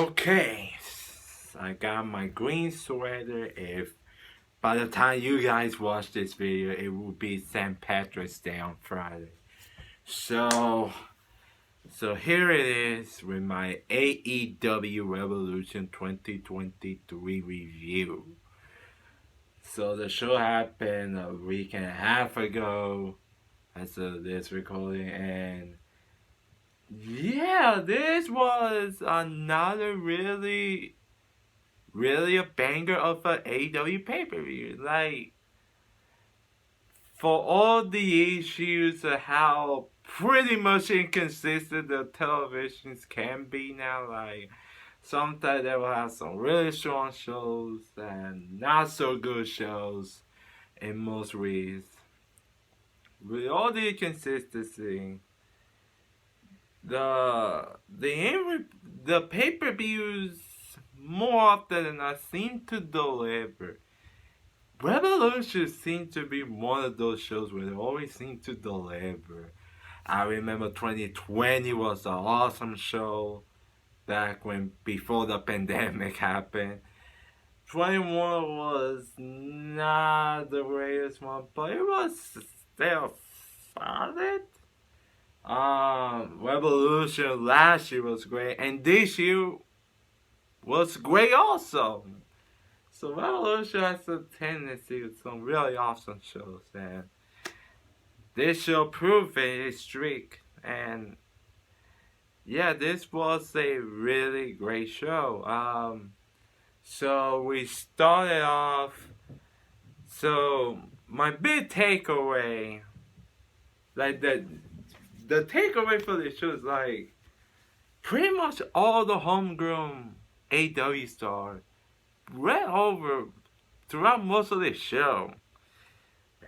Okay, I got my green sweater. If by the time you guys watch this video, it will be St. Patrick's Day on Friday. So here it is with my AEW Revolution 2023 review. So the show happened a week and a half ago as of this recording, and yeah, this was another really a banger of an AEW pay-per-view. Like, for all the issues of how pretty much inconsistent the televisions can be now, like, sometimes they will have some really strong shows and not so good shows in most ways. With all the inconsistency, the pay-per-views more often than not seem to deliver. Revolution seemed to be one of those shows where they always seem to deliver. I remember 2020 was an awesome show back when before the pandemic happened. 21 was not the greatest one, but it was still solid. Revolution last year was great, and this year was great also. So Revolution has a tendency with some really awesome shows, and this show proved its streak. And yeah, this was a really great show. So we started off. So my big takeaway, like the takeaway for this show is like pretty much all the homegrown AEW stars read over throughout most of the show.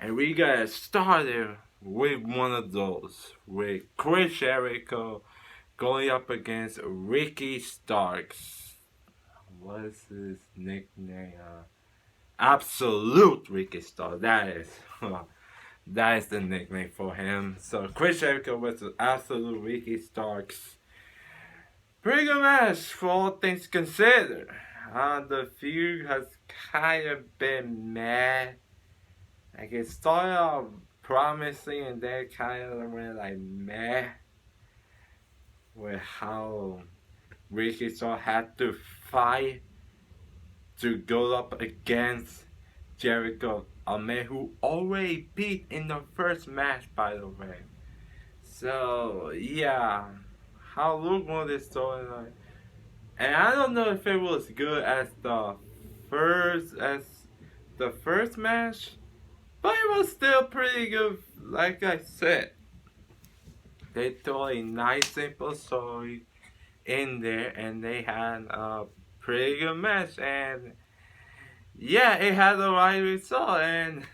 And we got started with one of those, with Chris Jericho going up against Ricky Starks. What is his nickname? Absolute Ricky Starks. That is the nickname for him. So Chris Jericho was Absolute Ricky Starks. Pretty good match for all things considered. The feud has kind of been mad. Like, it started off promising and then kind of went like meh. With how Ricky Starks had to fight to go up against Jericho, a man who already beat in the first match, by the way. So yeah, how Luke won this storyline. And I don't know if it was good as the first match, but it was still pretty good. Like I said, they told a nice simple story in there, and they had a pretty good match. And yeah, it had the right result. And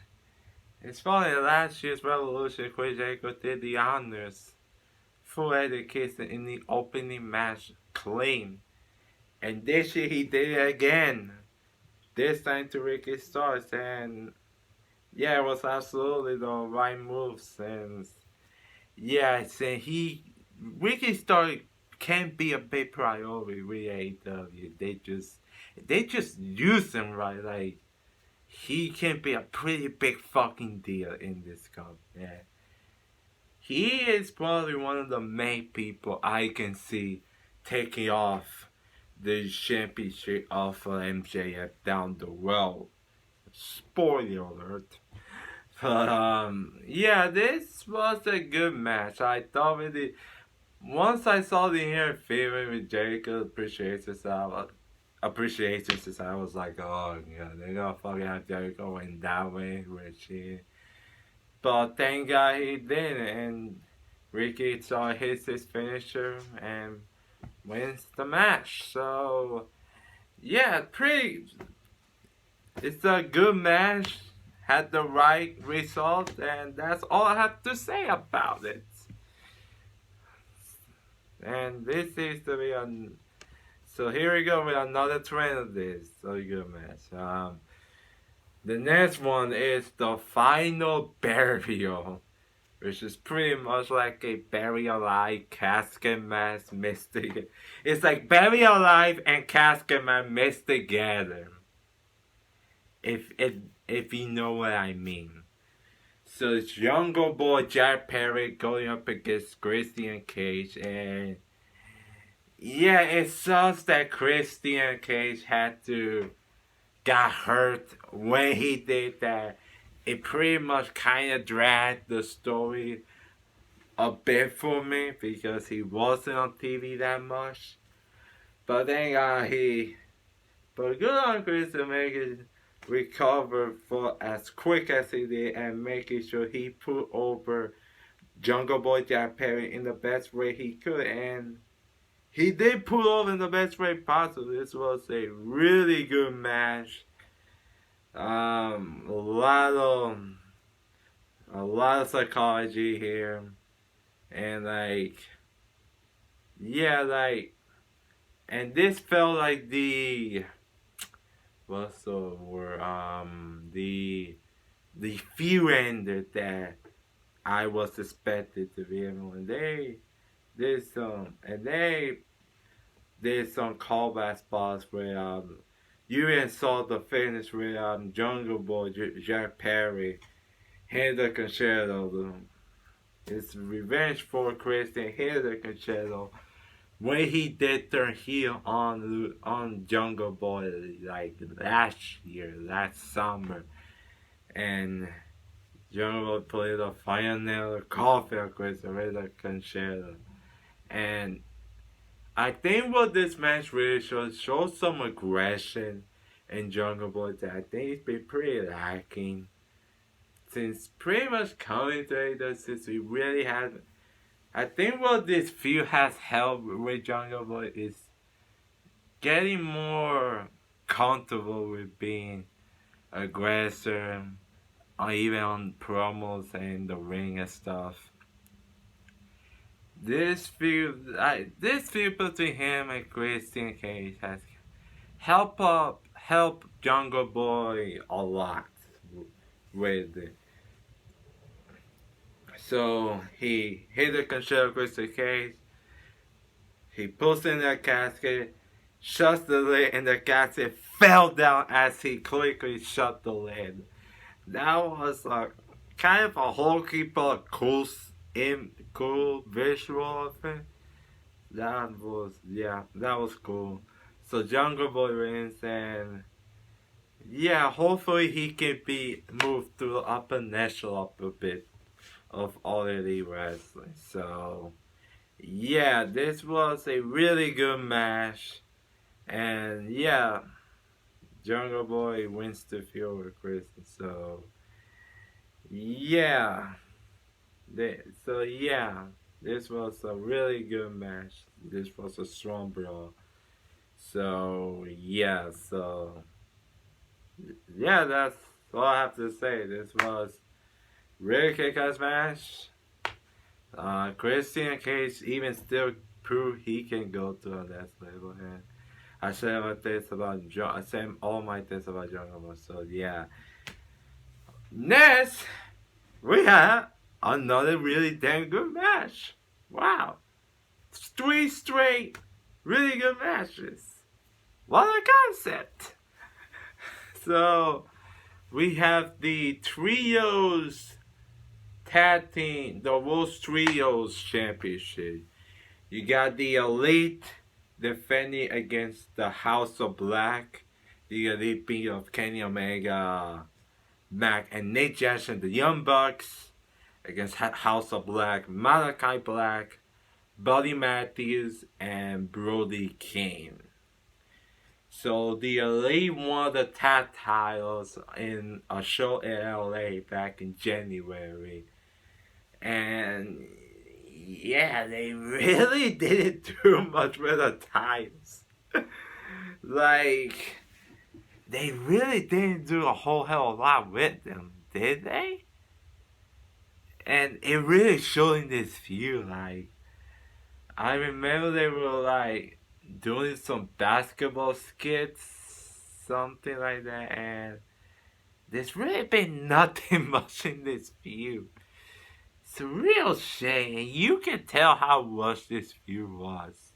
it's funny, last year's Revolution, Chris Jericho did the honors for education in the opening match clean. And this year he did it again. This time to Ricky Starks, and yeah, it was absolutely the right moves. And yeah, saying Ricky Starks can be a big priority with AEW. They just use him right. Like, he can be a pretty big fucking deal in this company. Yeah. He is probably one of the main people I can see taking off the championship off of MJF down the road. Spoiler alert. But yeah, this was a good match. I thought once I saw the interference with Jericho appreciations, I was like, oh yeah, they're gonna fucking have Jericho win that way, which but thank God he didn't, and Ricky hits his finisher and wins the match. So yeah, it's a good match, had the right result, and that's all I have to say about it. And this seems to be so here we go with another trend of this. So good match. The next one is the final burial which is pretty much like a Barry Alive Casket Mask mixed together. It's like Barry Alive and Casket Mask mixed together. If if if you know what I mean. So it's Jungle Boy Jack Perry going up against Christian Cage, and yeah, it sucks that Christian Cage had to got hurt when he did that. It pretty much kind of dragged the story a bit for me because he wasn't on TV that much. But then but good on Chris to make it recover for as quick as he did and making sure he put over Jungle Boy Jack Perry in the best way he could, and he did put over in the best way possible. This was a really good match. A lot of psychology here, and and this felt like what's the word? The few ender that I was expected to be able. And they did some callback spots where you even saw the finish with Jungle Boy Jack Perry hit the concerto. It's revenge for Christian hit the concerto when he did turn heel on Jungle Boy like last summer, and Jungle Boy played a final coffee on Christian with the concerto, and I think what this match really shows some aggression in Jungle Boy that I think it's been pretty lacking since pretty much coming to AEW, since we really had. I think what this feud has helped with Jungle Boy is getting more comfortable with being aggressor, or even on promos and the ring and stuff. This feud between him and Christian Cage has helped Jungle Boy a lot with it. So he hit the control Christian Cage. He puts in the casket, shuts the lid, and the casket fell down as he quickly shut the lid. That was kind of a hokey but cool visual of it. That was cool. So Jungle Boy wins, and yeah, hopefully he can be moved to the upper echelon a bit of All Elite Wrestling. So yeah, this was a really good match, and yeah, Jungle Boy wins the feud with Christian. So yeah. This was a really good match. This was a strong brawl. So that's all I have to say. This was really kick-ass match. Christian Cage even still proved he can go to the next level, and I said all my things about Jungle Boy. So yeah. Next, we have another really damn good match. Wow. 3 straight really good matches. What a concept. So, we have the Trios Tag Team, the World Trios Championship. You got the Elite defending against the House of Black. The Elite being of Kenny Omega, Mac, and Nick Jackson, the Young Bucks, against House of Black, Malachi Black, Buddy Matthews, and Brody King. So the Elite won the tag titles in a show in LA back in January. And yeah, they really didn't do much with the titles. They really didn't do a whole hell of a lot with them, did they? And it really showed in this feud. I remember they were doing some basketball skits, something like that, and there's really been nothing much in this feud. it's a real shame. And you can tell how rushed this feud was.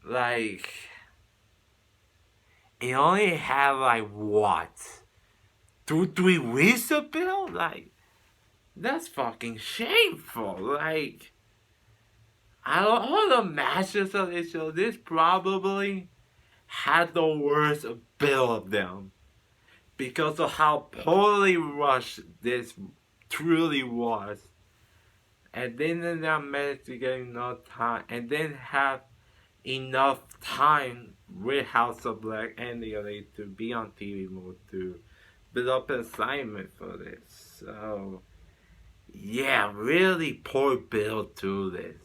Like, it only had like what? 2-3 weeks to build? Like, that's fucking shameful. Like, out of all the matches of this show, this probably had the worst build of them. Because of how poorly rushed this truly was. And they did not manage to get enough time. And then have enough time with House of Black and the other to be on TV mode to build up an assignment for this. So, yeah, really poor build to this.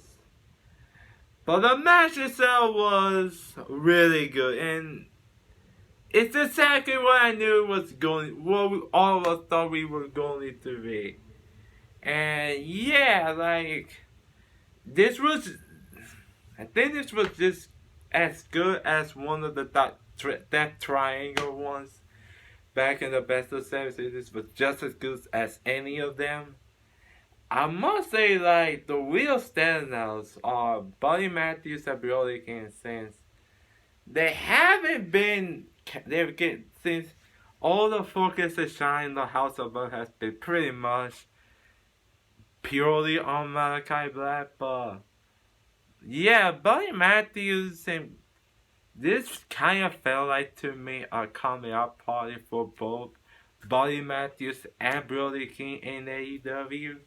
But the match itself was really good, and it's exactly what I knew was going, what we, all of us thought we were going to be. And yeah, like, this was, I think this was just as good as one of the Death Triangle ones back in the Best of 7 series. This was just as good as any of them. I must say, like, the real standouts are Buddy Matthews and Brody King since they haven't been, they've get, since all the focus and shine in the House of Black has been pretty much purely on Malachi Black, but yeah, Buddy Matthews and this kind of felt like to me a coming out party for both Buddy Matthews and Brody King in AEW.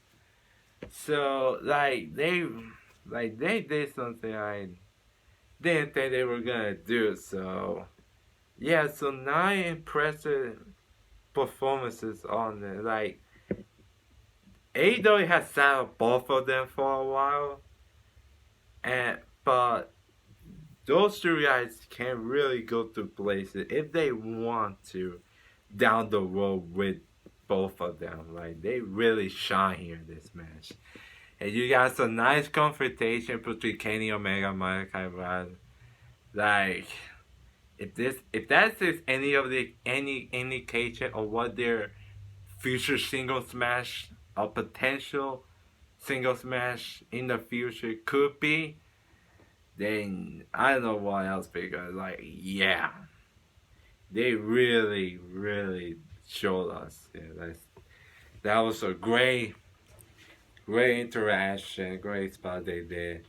So they did something I didn't think they were gonna do. So yeah, so 9 impressive performances on it. Like AEW has sat on both of them for a while, but those two guys can really go to places if they want to down the road with both of them. Like, they really shine here in this match. And you got some nice confrontation between Kenny Omega and Malachi Black. Like, if that's any of the any indication of what their future singles match, a potential singles match in the future could be, then I don't know what else, because like, yeah, they really showed us. Yeah, that was a great interaction, great spot they did.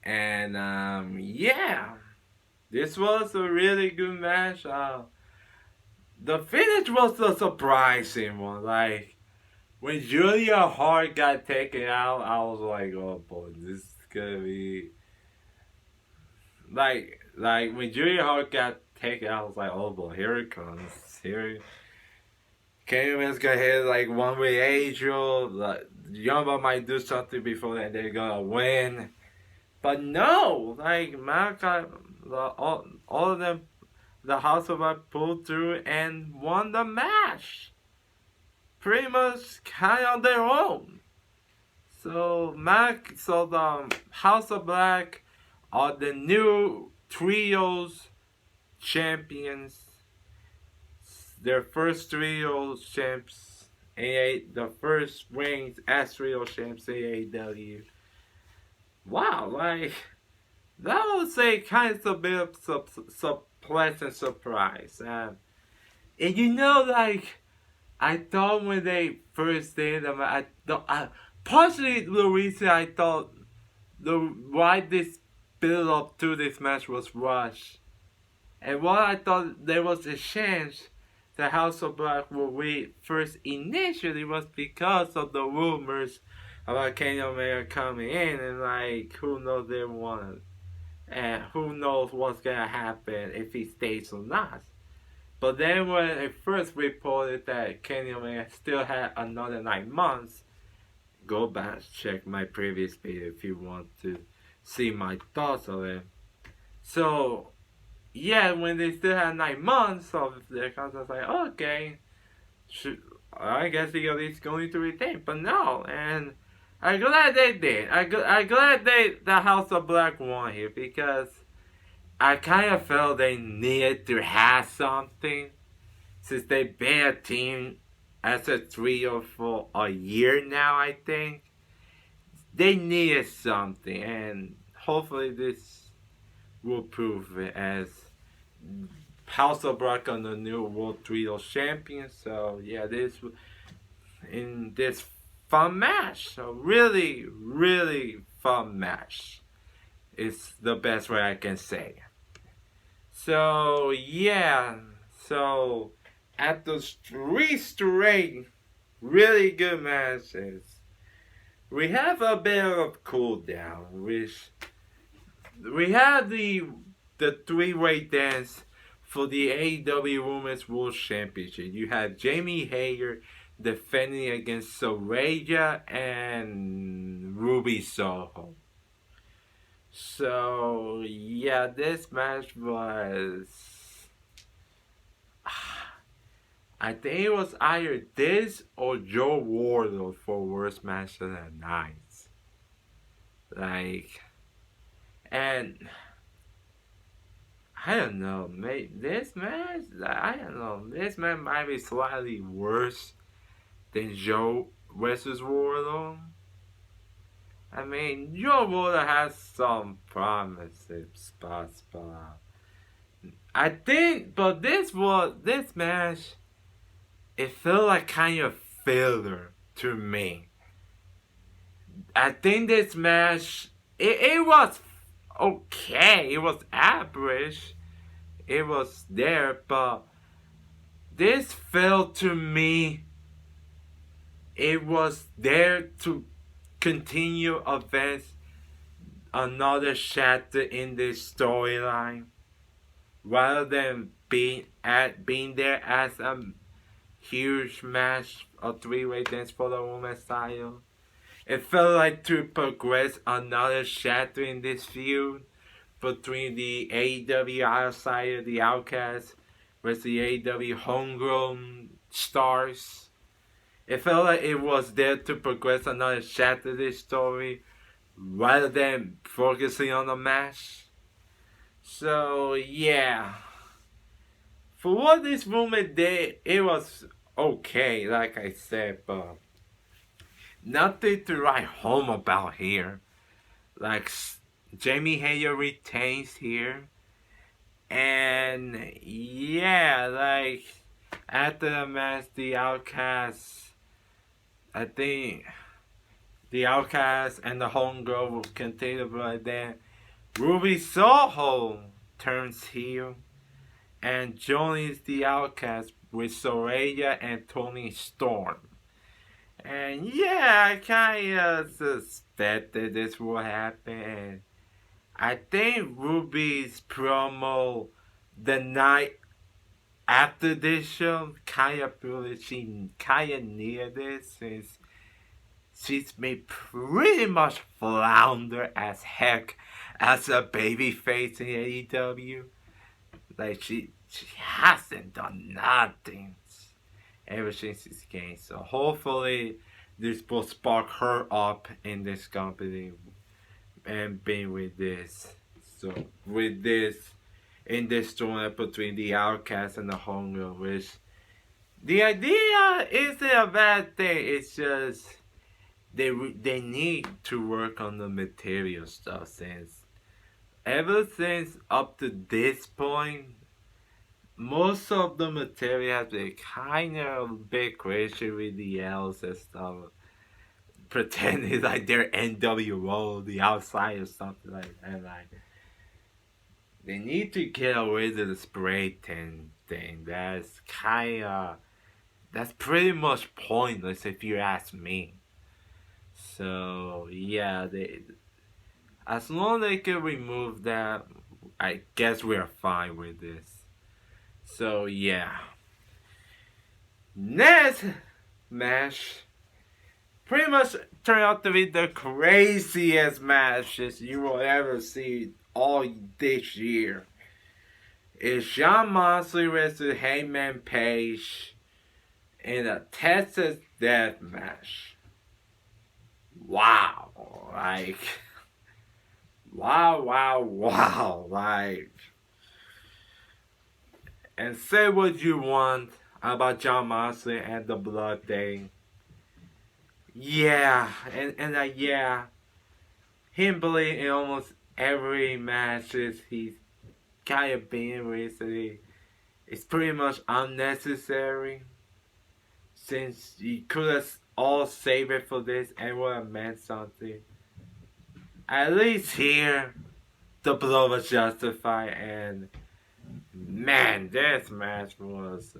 And yeah, this was a really good match. The finish was a surprising one. Like, when Julia Hart got taken out, I was like, oh boy, this is gonna be like when Julia Hart got taken out, I was like, oh boy, here it comes. Kenny Omega's gonna hit like one way Angel. Like, Young Bucks might do something before that they're gonna win. But no, like Malachi, all of them, the House of Black pulled through and won the match. Pretty much kind of on their own. So the House of Black are the new trios champions. Their first trio champs, the first reigns as trio champs in AEW. Wow, like, that was a kind of a bit of pleasant surprise. And you know, like, I thought when they first did them, partially the reason I thought why this build up to this match was rushed. And what I thought there was a chance the House of Black will win first initially was because of the rumors about Kenny Omega coming in, and like, who knows they want, and who knows what's gonna happen if he stays or not. But then when it first reported that Kenny Omega still had another 9 months, go back, check my previous video if you want to see my thoughts on it. So yeah, when they still had 9 months of their contract, I was like, okay, I guess he is going to retain. But no, and I'm glad they did. I'm glad the House of Black won here, because I kind of felt they needed to have something, since they've been a team as a trio for a year now, I think. They needed something, and hopefully this will prove it as House of Black on the new World Trio Champion. So yeah, this in this fun match. So really, really fun match. It's the best way I can say. So yeah, so after three straight really good matches, we have a bit of cool down, which we have the three-way dance for the AEW Women's World Championship. You have Jamie Hayter defending against Soraya and Ruby Soho. So yeah, this match was, I think it was either this or Joe Wardlow for worst match of the night. Like, and I don't know, this match, I don't know, this match might be slightly worse than Joe versus Wardlow. I mean, Joe Wardlow has some promising spots, but I think, but this match, it felt like kind of filler to me. I think this match, it was okay, it was average, it was there, but this felt to me, it was there to continue advance another chapter in this storyline, rather than being there as a huge match, a three-way dance for the women's title. It felt like to progress another chapter in this feud between the AEW outsider, the Outcast, versus the AEW homegrown stars. It felt like it was there to progress another chapter of this story rather than focusing on the match. So yeah, for what this woman did, it was okay, like I said, but nothing to write home about here. Like, Jamie Hayter retains here. And yeah, like, after the match, the Outcasts, I think the Outcasts and the Homegirl will continue, but then Ruby Soho turns heel and joins the Outcasts with Soraya and Toni Storm. And yeah, I kind of suspected this would happen. And I think Ruby's promo the night after this show kind of feel that she kind of needed this, since she's been pretty much flounder as heck as a babyface in AEW. Like, she hasn't done nothing ever since this game. So hopefully this will spark her up in this company and being with this. So with this, in this tournament between the Outcast and the Homegirl, which the idea isn't a bad thing. It's just they need to work on the material stuff, since ever since up to this point, most of the material has been kind of a bit crazy with the L's and stuff. Pretending like they're NWO, the outside or something like that. Like, they need to get away with the spray tan thing. That's pretty much pointless if you ask me. So yeah, as long as they can remove that, I guess we're fine with this. So yeah. Next match pretty much turned out to be the craziest matches you will ever see all this year. It's Jon Moxley versus Hangman Page in a Texas Death Match. Wow. Like, wow. Like, and say what you want about John Moxley and the blood thing. Yeah, and yeah, him bleeding in almost every match he's kind of been recently. It's pretty much unnecessary since you could have all saved it for this and would have meant something. At least here, the blood was justified, and man, this match was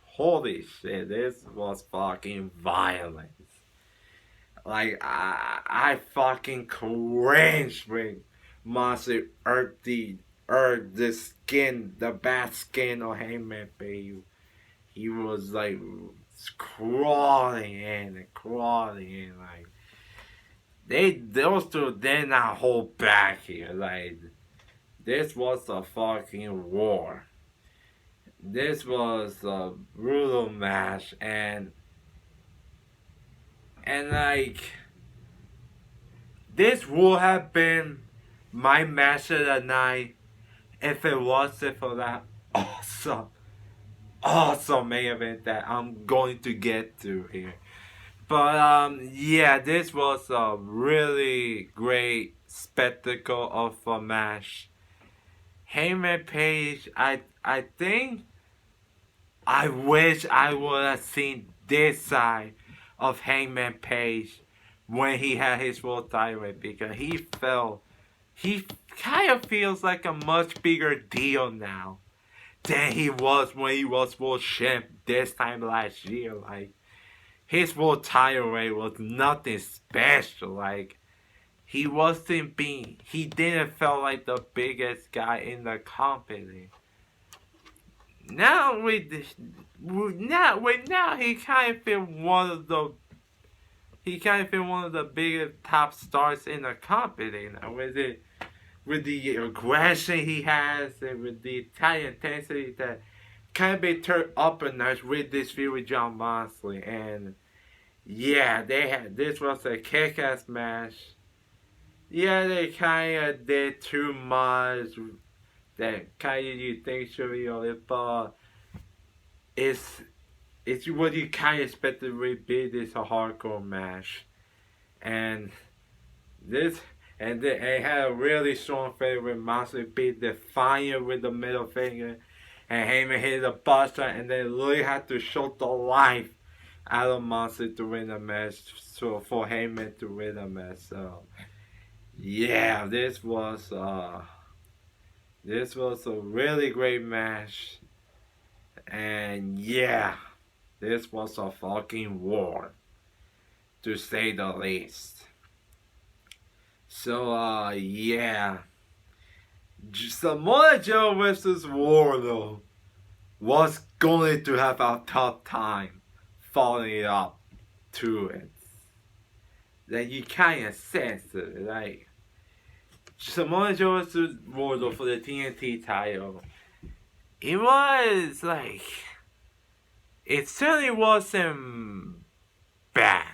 holy shit. This was fucking violent. Like I fucking cringed when Monster earthed the skin, the bad skin of Hangman Page. He was like crawling in and crawling in, like those two did not hold back here. Like this was a fucking war. This was a brutal match, and like this would have been my match of the night if it wasn't for that awesome main event that I'm going to get to here. But yeah, this was a really great spectacle of a match. Heyman Page, I think I wish I would have seen this side of Hangman Page when he had his world title, because he kind of feels like a much bigger deal now than he was when he was world champ this time last year. Like his world title reign was nothing special. Like he didn't feel like the biggest guy in the company. Now he kind of feel one of the biggest top stars in the company now, with the aggression he has and with the Italian intensity that kind of be turned up a notch with this feud with John Moxley. And yeah, this was a kick-ass match. Yeah, they kind of did too much that kind of you think should be on it, but it's what you kind of expect to be this a hardcore match, and it had a really strong finish with Moxley beat Defiant with the middle finger, and Heyman hit the buster, and then really had to show the life out of Moxley to win the match, so for Heyman to win the match. So yeah, this was a really great match, and yeah, this was a fucking war, to say the least. So yeah, Samoa Joe versus Wardlow was going to have a tough time following up to it. That you kind of sense it, like Samoa Joe versus Wardlow for the TNT title. It was like, it certainly wasn't bad.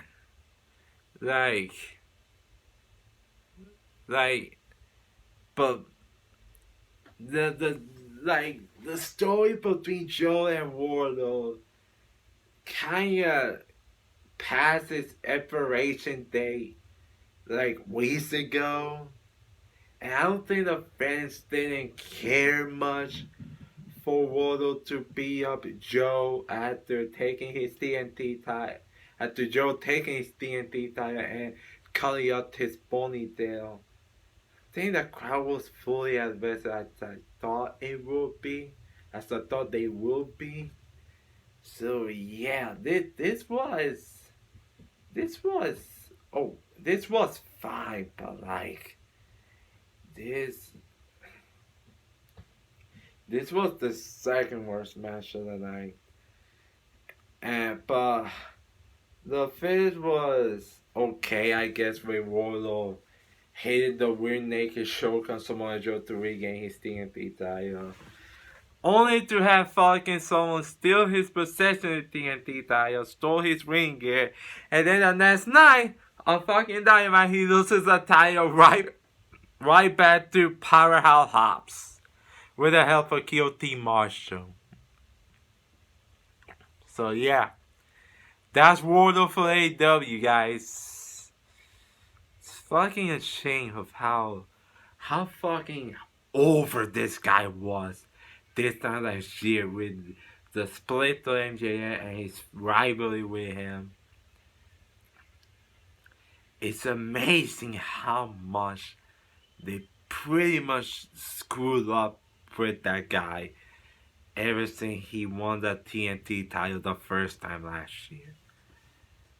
But the story between Joe and Wardlow kinda past its expiration date like weeks ago. And I don't think the fans didn't care much for Wardlow to beat up Joe after taking his TNT title. After Joe taking his TNT title and cutting up his ponytail. I think the crowd was fully as best as I thought it would be. As I thought they would be. So yeah, this was fine, but like this was the second worst match of the night. But the finish was okay, I guess, with Wardlow hated the weird naked choke on Samoa Joe to regain his TNT title. Only to have fucking someone steal his possession of TNT title, stole his ring gear, and then the next night, on fucking Dynamite, he loses the title right back to Powerhouse Hobbs with the help of QT Marshall. So yeah, that's World of AEW, guys. It's fucking a shame of how fucking over this guy was this time last year with the split to MJF and his rivalry with him. It's amazing how much they pretty much screwed up with that guy ever since he won the TNT title the first time last year.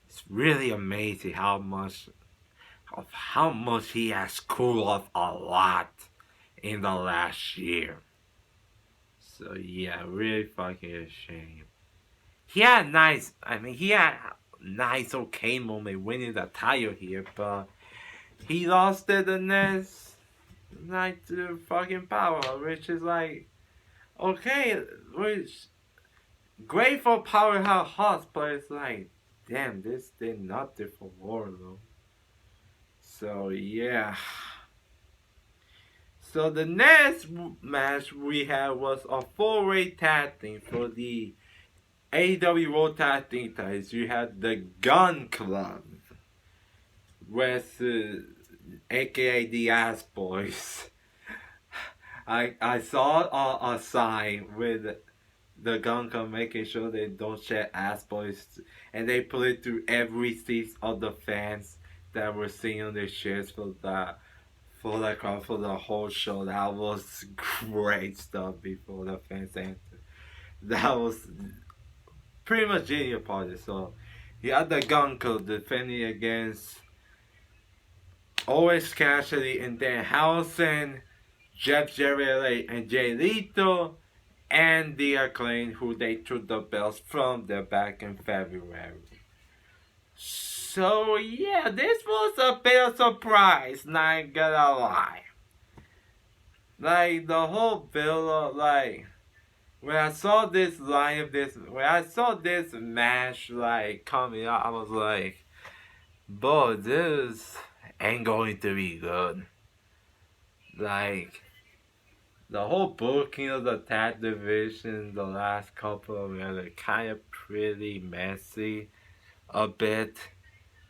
It's really amazing how much he has screwed up a lot in the last year. So yeah, really fucking a shame. He had nice okay moment winning the title here, but he lost it the next night to fucking Power, which is like, okay, which great for Powerhouse, but it's like, damn, this did nothing for Wardlow. So yeah. So the next match we had was a four-way tag team for the AEW World Tag Team titles. You had the Gun Club with aka the Ass Boys. I saw a sign with the Gun Club making sure they don't shed Ass Boys, and they put it through every seat of the fans that were sitting on their chairs for the whole show. That was great stuff before the fans entered. That was pretty much genius party. So you had the Gun Club defending against Orange Cassidy and Dan Housen, Jeff Jarrett and Jay Lethal, and the Acclaim, who they took the belts from them back in February. So yeah, this was a bit of a surprise, not gonna lie. Like the whole build up, when I saw this match coming up, I was like, "Boy, this ain't going to be good." Like the whole booking of the tag division, the last couple of years, are kind of pretty messy, a bit.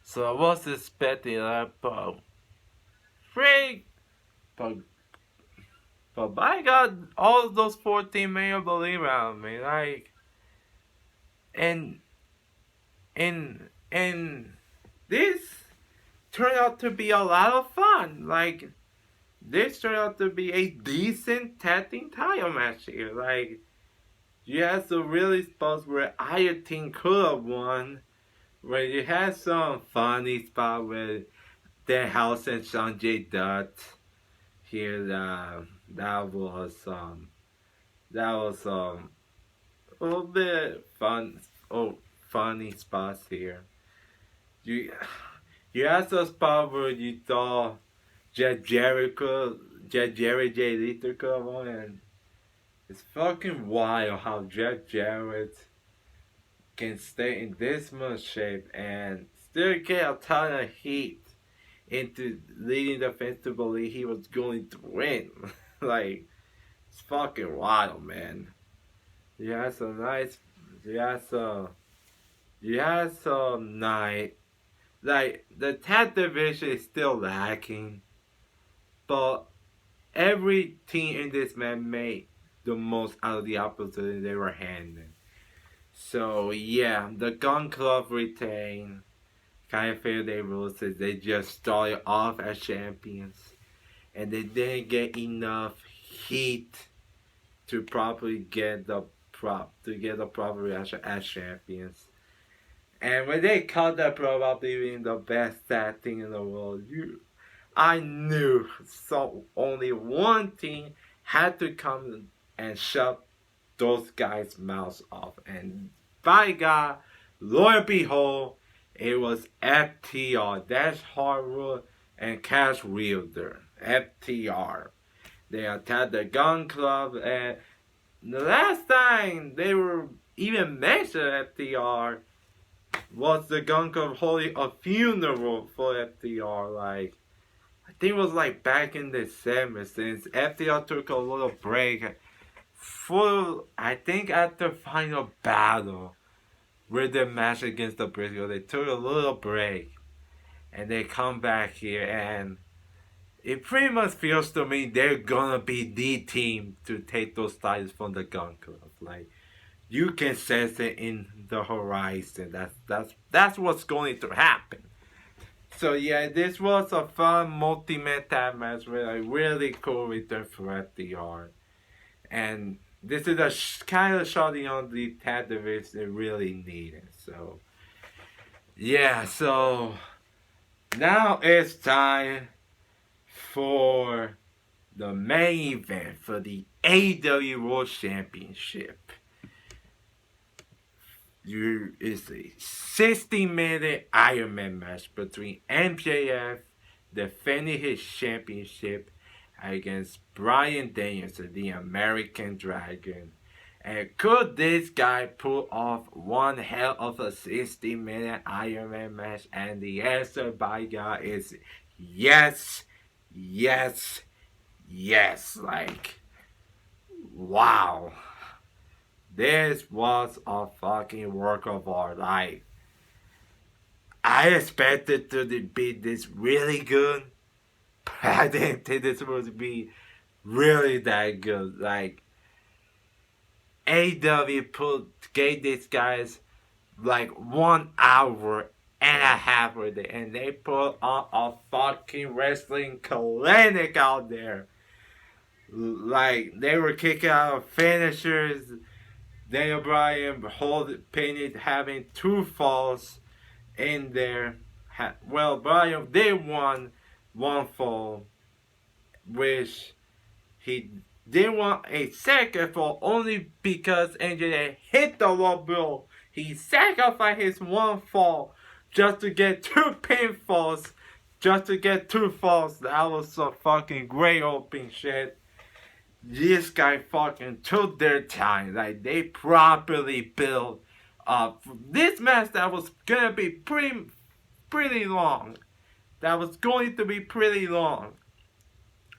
So I was expecting that, but freak, but by God, all of those 14 men believe around me, and and this turned out to be a lot of fun. This turned out to be a decent tag team title match here. You had some really spots where either team could have won, where you had some funny spot with Dan House and Sanjay Dutt. Here, that was a little bit funny spots here. You had some spot where you thought Jay Lethal could have won, and it's fucking wild how Jeff Jarrett can stay in this much shape and still get a ton of heat into leading the fans to believe he was going to win. It's fucking wild, man. You had some nice, you had some night. The tag division is still lacking, but every team in this match made the most out of the opportunity they were handed. So yeah, the Gun Club retained. Kind of fair they rules is they just started off as champions, and they didn't get enough heat to properly get the proper reaction as champions. And when they cut that probably being the best tag team in the world, I knew only one team had to come and shut those guys' mouths off. And by God, Lord and behold, it was FTR, Dash Harwood and Cash Wielder. FTR. They attacked the Gun Club, and the last time they were even mentioned FTR was the Gun Club holding a funeral for FTR. I think it was back in December, since FTR took a little break I think after Final Battle. with their match against the Briscoe. They took a little break, and they come back here, and it pretty much feels to me they're gonna be the team to take those titles from the Gun Club. Like, you can sense it in the horizon. That's what's going to happen. So yeah, this was a fun multi-man tag match with a really cool return for FDR. And this is a kind of shotting on the tag division they really needed. So yeah, so now it's time for the main event for the AEW World Championship. It's a 60-minute Ironman match between MJF defending his championship against Bryan Danielson, the American Dragon. And could this guy pull off one hell of a 60-minute Ironman match? And the answer, by God, is yes, yes, yes. Like, wow. This was a fucking work of art. Like, I expected to be this really good, but I didn't think this would be really that good. Like, AEW gave these guys like 1 hour and a half with it, and they put on a fucking wrestling clinic out there. Like, they were kicking out finishers. Daniel Bryan painted having 2 falls in there. Well, Bryan did one fall, which he didn't want a second fall only because NJ hit the low blow. He sacrificed his 1 fall just to get 2 pinfalls, just to get 2 falls. That was some fucking great opening shit. This guy fucking took their time. Like, they properly built up this match that was gonna be pretty long. That was going to be pretty long.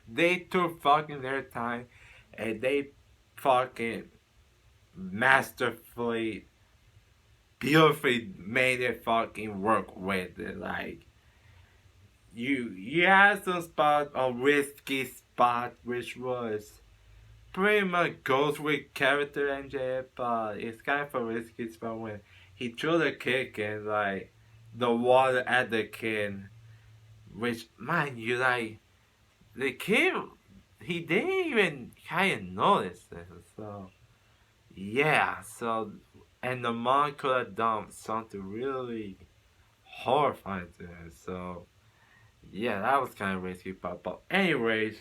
They took fucking their time, and they fucking masterfully, beautifully made it fucking work with it. Like, you had some spots, a risky spot, which was pretty much goes with character MJF, but it's kind of a risky spot when he threw the kick and like the water at the kid, which, mind you, like, the kid, he didn't even kind of notice this. So yeah, and the mom could have done something really horrifying to him. So yeah, that was kind of risky, but anyways,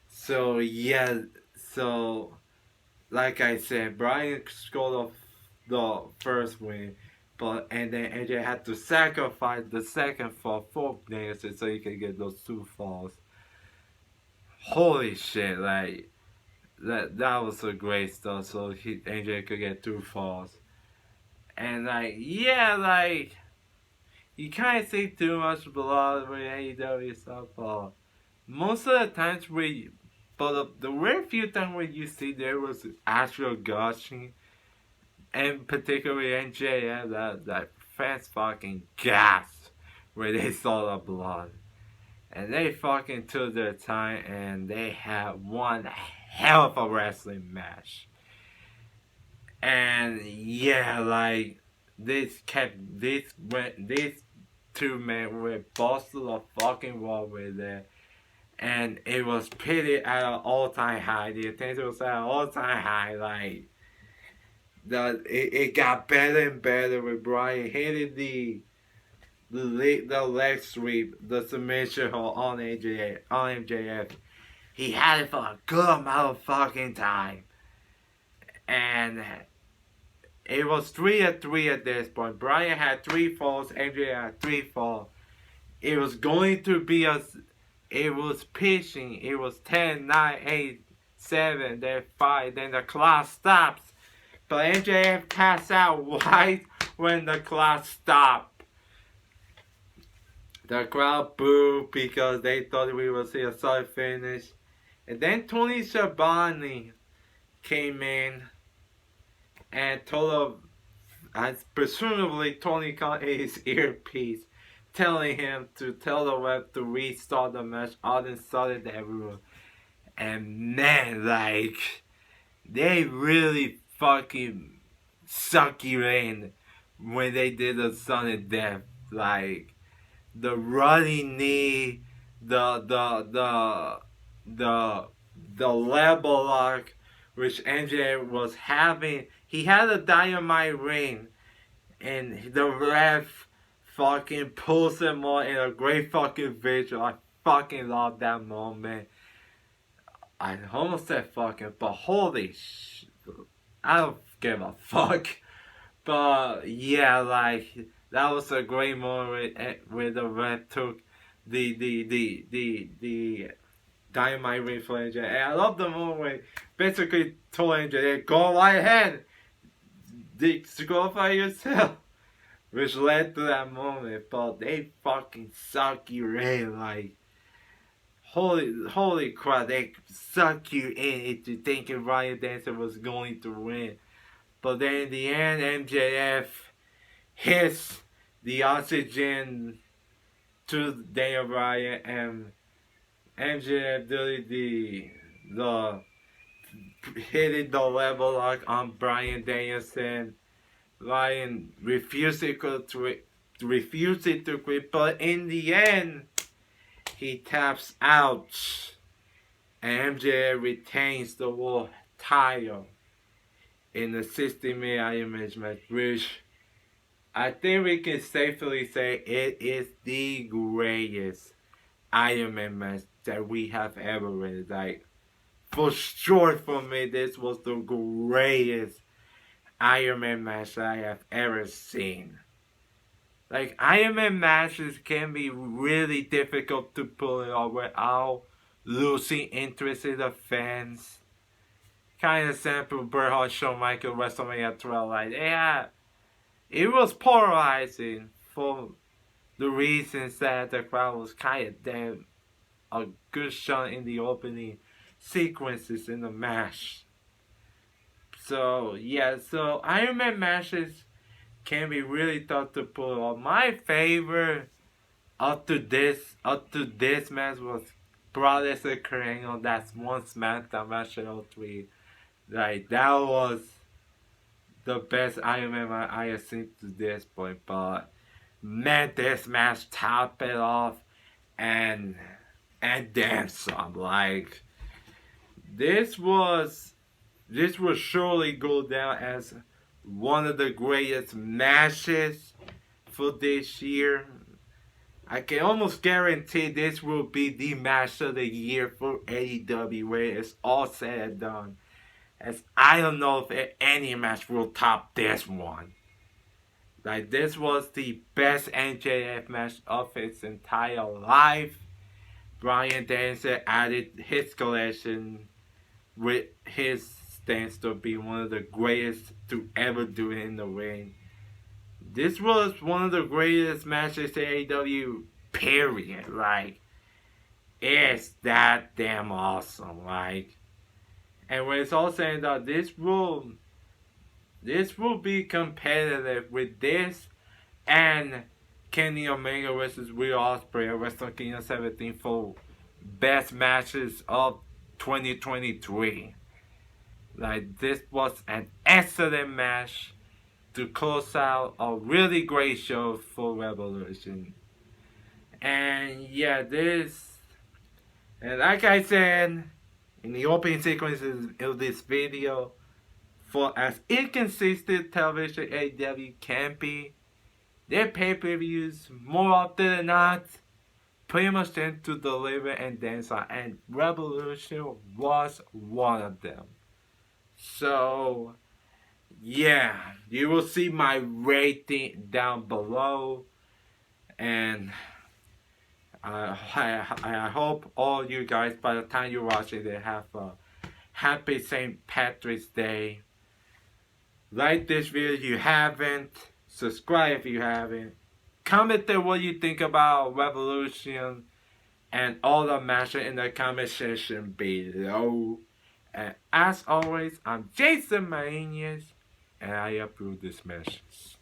so yeah. So, like I said, Bryan scored off the first win, and then AJ had to sacrifice the second fall for Danielson so he could get those 2 falls. Holy shit! Like, that was a great stuff. So AJ could get 2 falls, and like, yeah, like, you can't see too much blood with AEW stuff. Most of the times but the very few times when you see there was actual gushing, and particularly NJF, that fans fucking gasped where they saw the blood. And they fucking took their time, and they had one hell of a wrestling match. And yeah, like, these 2 men were busted the fucking wall with it. And it was pitted at an all-time high. The attention was at an all-time high. Like, it got better and better with Bryan hitting the leg sweep, the submission hold on MJF. He had it for a good amount of fucking time. And it was 3-3 at this point. Bryan had 3 falls, MJF had 3 falls. It was going to be it was pitching. It was 10, 9, 8, 7, then 5. Then the clock stops. But MJF passed out right when the clock stopped. The crowd booed because they thought we would see a solid finish. And then Tony Schiavone came in and told as presumably Tony Khan in his earpiece, telling him to tell the ref to restart the match, all insulted everyone. And man, like, they really fucking suck you in when they did the sudden death. Like, the running knee, the the level lock, which MJ was having. He had a dynamite ring, and the ref fucking pulls him on in a great fucking visual. I fucking love that moment. I almost said fucking, but holy I don't give a fuck. But yeah, like, that was a great moment where the ref took the dynamite ring for AJ. And I love the moment where basically told AJ, go right ahead, disqualify yourself. Which led to that moment, but they fucking suck you in, like, holy crap, they suck you in into thinking Ryan Danielson was going to win. But then in the end, MJF hits the oxygen to Daniel Bryan, and MJF did the hitting the level lock on Bryan Danielson. Ryan refused to quit, but in the end, he taps out, and MJF retains the world title in the 60-minute Ironman match, which I think we can safely say it is the greatest Ironman match that we have ever read. Like, for sure for me, this was the greatest Ironman match I have ever seen. Like, Ironman matches can be really difficult to pull it off without losing interest in the fans. Kind of sample Bret Hart, Shawn Michaels, WrestleMania 12. Like, yeah, it was polarizing for the reasons that the crowd was kind of damn a good shot in the opening sequences in the match. So yeah, so Ironman matches can be really tough to pull off. My favorite up to this match was Brock Lesnar Kurt on that one SmackDown match at 03. Like, that was the best Ironman match I have seen to this point. But man, this match topped it off, and then some. Like, this will surely go down as one of the greatest matches for this year. I can almost guarantee this will be the match of the year for AEW, where it's all said and done. As I don't know if any match will top this one. Like, this was the best NJF match of its entire life. Bryan Danielson added his collection with his stance to be one of the greatest to ever do it in the ring. This was one of the greatest matches in AEW, period. Like, it's that damn awesome. Like, and when it's all said and done, this will be competitive with this and Kenny Omega versus Will Ospreay at Wrestle Kingdom 17 for best matches of 2023. Like, this was an excellent match to close out a really great show for Revolution. And yeah, and like I said in the opening sequences of this video, for as inconsistent television AEW can be, their pay-per-views, more often than not, pretty much tend to deliver and dance on, and Revolution was one of them. So, yeah, you will see my rating down below, and I hope all you guys, by the time you watch it, they have a happy St. Patrick's Day. Like this video if you haven't, subscribe if you haven't, comment there what you think about Revolution and all the matches in the comment section below. And as always, I'm Jason Maenius, and I approve these matches.